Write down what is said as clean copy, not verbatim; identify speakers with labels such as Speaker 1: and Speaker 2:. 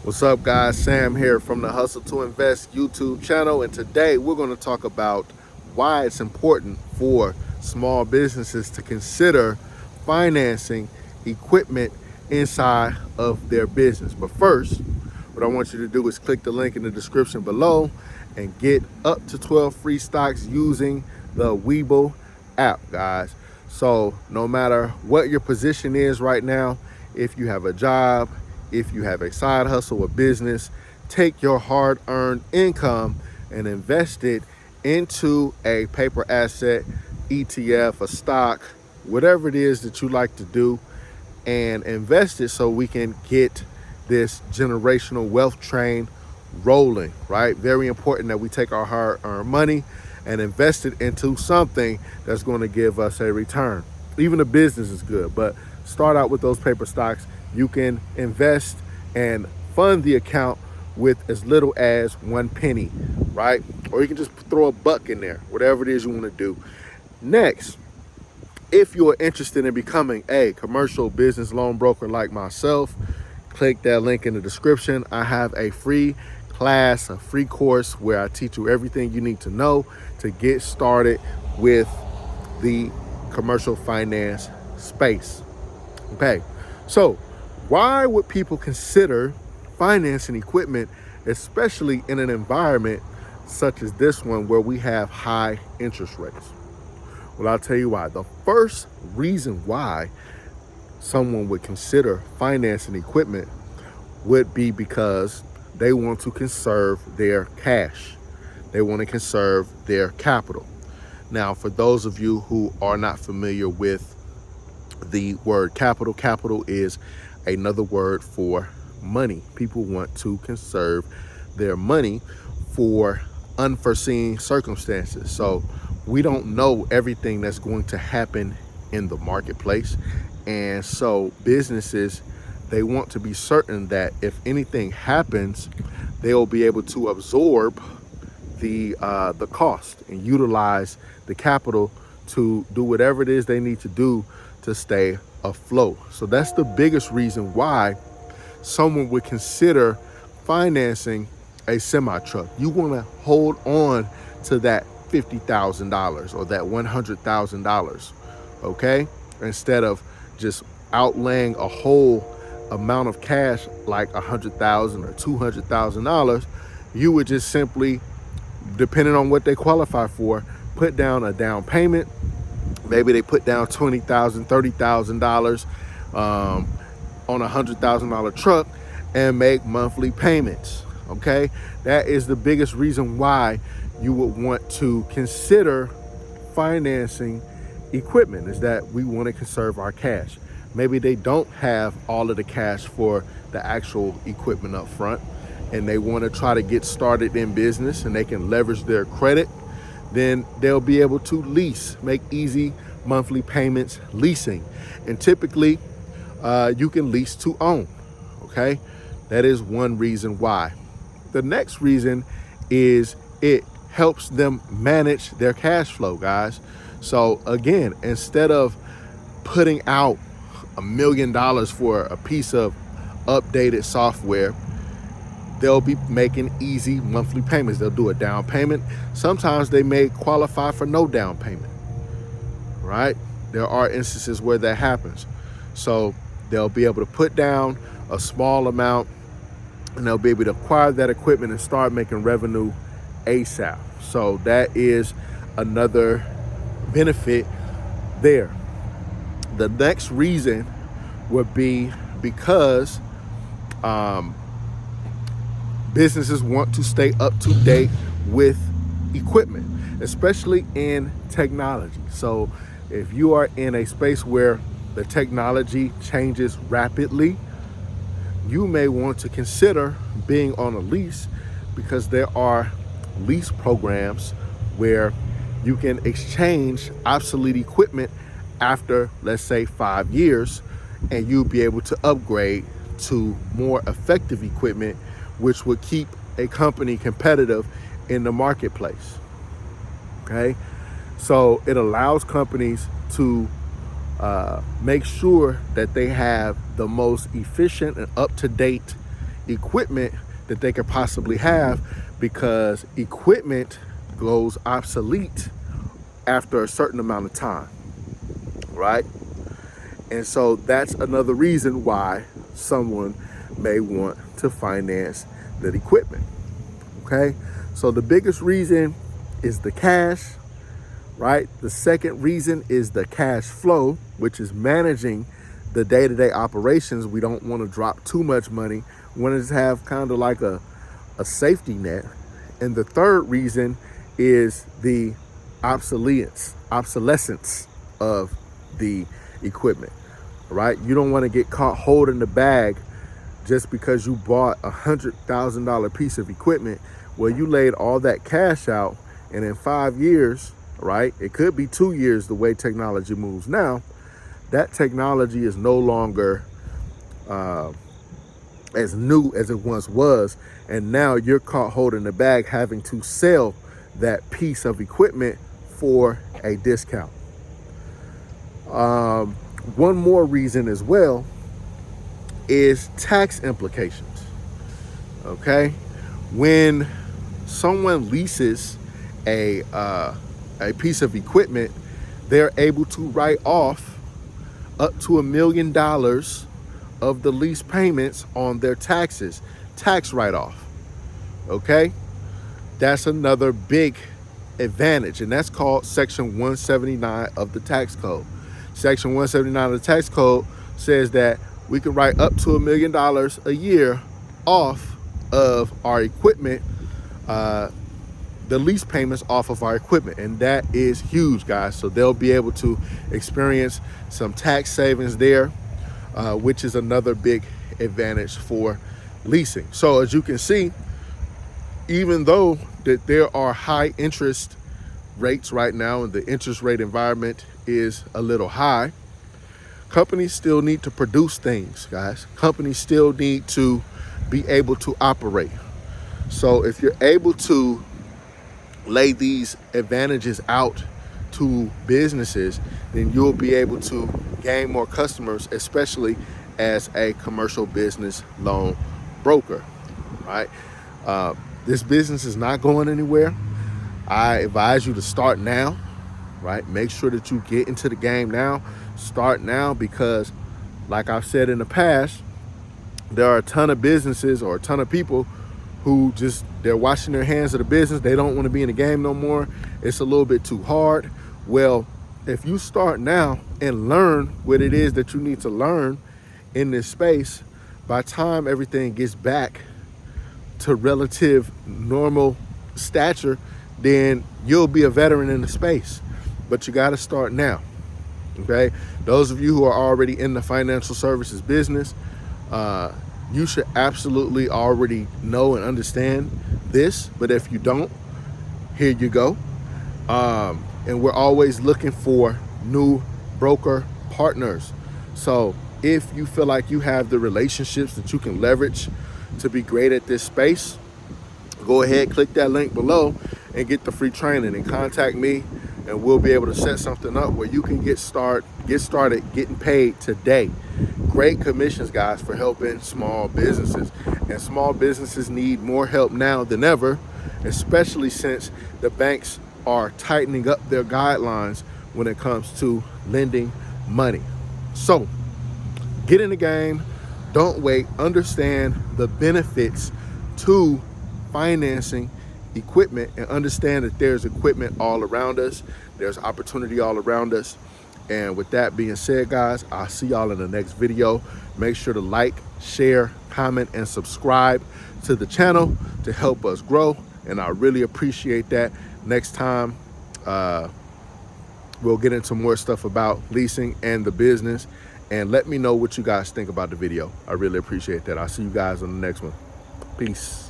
Speaker 1: What's up, guys? Sam here from the Hustle to Invest YouTube channel, and today we're going to talk about why it's important for small businesses to consider financing equipment inside of their business. But first, what I want you to do is click the link in the description below and get up to 12 free stocks using the Webull app, guys. So no matter what your position is right now, if you have a job, if you have a side hustle or business, take your hard-earned income and invest it into a paper asset, ETF, a stock, whatever it is that you like to do, and invest it so we can get this generational wealth train rolling, right? Very important that we take our hard-earned money and invest it into something that's going to give us a return. Even a business is good, but start out with those paper stocks. You can invest and fund the account with as little as 1 penny, right? Or you can just throw a buck in there, whatever it is you want to do. Next, if you're interested in becoming a commercial business loan broker like myself, click that link in the description. I have a free class, a free course where I teach you everything you need to know to get started with the commercial finance space. Okay, so why would people consider financing equipment, especially in an environment such as this one where we have high interest rates? Well, I'll tell you why. The first reason why someone would consider financing equipment would be because they want to conserve their cash. They want to conserve their capital. Now, for those of you who are not familiar with the word capital, capital is another word for money. People want to conserve their money for unforeseen circumstances. So we don't know everything that's going to happen in the marketplace. And so businesses, they want to be certain that if anything happens, they'll be able to absorb the cost and utilize the capital to do whatever it is they need to do to stay afloat. So that's the biggest reason why someone would consider financing a semi truck. You want to hold on to that $50,000 or that $100,000, okay? Instead of just outlaying a whole amount of cash like $100,000 or $200,000, you would just simply, depending on what they qualify for, put down a down payment. Maybe they put down $20,000, $30,000 on a $100,000 truck and make monthly payments. Okay, that is the biggest reason why you would want to consider financing equipment, is that we want to conserve our cash. Maybe they don't have all of the cash for the actual equipment up front and they want to try to get started in business and they can leverage their credit. Then they'll be able to lease, make easy monthly payments leasing. And typically you can lease to own, okay? That is one reason why. The next reason is it helps them manage their cash flow, guys. So again, instead of putting out $1 million for a piece of updated software, they'll be making easy monthly payments. They'll do a down payment. Sometimes they may qualify for no down payment, right? There are instances where that happens. So they'll be able to put down a small amount and they'll be able to acquire that equipment and start making revenue ASAP. So that is another benefit there. The next reason would be because businesses want to stay up to date with equipment, especially in technology. So if you are in a space where the technology changes rapidly, you may want to consider being on a lease, because there are lease programs where you can exchange obsolete equipment after, let's say, 5 years, and you'll be able to upgrade to more effective equipment, which would keep a company competitive in the marketplace. Okay, so it allows companies to make sure that they have the most efficient and up-to-date equipment that they could possibly have, because equipment goes obsolete after a certain amount of time, right? And so that's another reason why someone may want to finance that equipment, okay? So the biggest reason is the cash, right? The second reason is the cash flow, which is managing the day-to-day operations. We don't want to drop too much money. We want to have kind of like a safety net. And the third reason is the obsolescence of the equipment, right? You don't want to get caught holding the bag just because you bought $100,000 piece of equipment. Well, you laid all that cash out, and in 5 years, right? It could be 2 years the way technology moves now. That technology is no longer as new as it once was. And now you're caught holding the bag, having to sell that piece of equipment for a discount. One more reason as well is tax implications, okay? When someone leases a piece of equipment, they're able to write off up to $1 million of the lease payments on their taxes, tax write-off, okay? That's another big advantage, and that's called Section 179 of the tax code. Section 179 of the tax code says that we can write up to $1 million a year off of our equipment, the lease payments off of our equipment. And that is huge, guys. So they'll be able to experience some tax savings there, which is another big advantage for leasing. So as you can see, even though that there are high interest rates right now and the interest rate environment is a little high, companies still need to produce things, guys. Companies still need to be able to operate. So if you're able to lay these advantages out to businesses, then you'll be able to gain more customers, especially as a commercial business loan broker, right? This business is not going anywhere. I advise you to start now, right? Make sure that you get into the game now. Start now, because like I've said in the past, there are a ton of businesses or a ton of people who just, they're washing their hands of the business. They don't want to be in the game no more. It's a little bit too hard. Well, if you start now and learn what it is that you need to learn in this space, by the time everything gets back to relative normal stature, then you'll be a veteran in the space. But you got to start now, okay? Those of you who are already in the financial services business, you should absolutely already know and understand this. But if you don't, here you go. And we're always looking for new broker partners. So if you feel like you have the relationships that you can leverage to be great at this space, go ahead, click that link below and get the free training and contact me, and we'll be able to set something up where you can get started getting paid today. Great commissions, guys, for helping small businesses. And small businesses need more help now than ever, especially since the banks are tightening up their guidelines when it comes to lending money. So get in the game. Don't wait. Understand the benefits to financing equipment, and understand that there's equipment all around us. There's opportunity all around us. And with that being said, guys, I'll see y'all in the next video. Make sure to like, share, comment, and subscribe to the channel to help us grow. And I really appreciate that. Next time, we'll get into more stuff about leasing and the business. And let me know what you guys think about the video. I really appreciate that. I'll see you guys on the next one. Peace.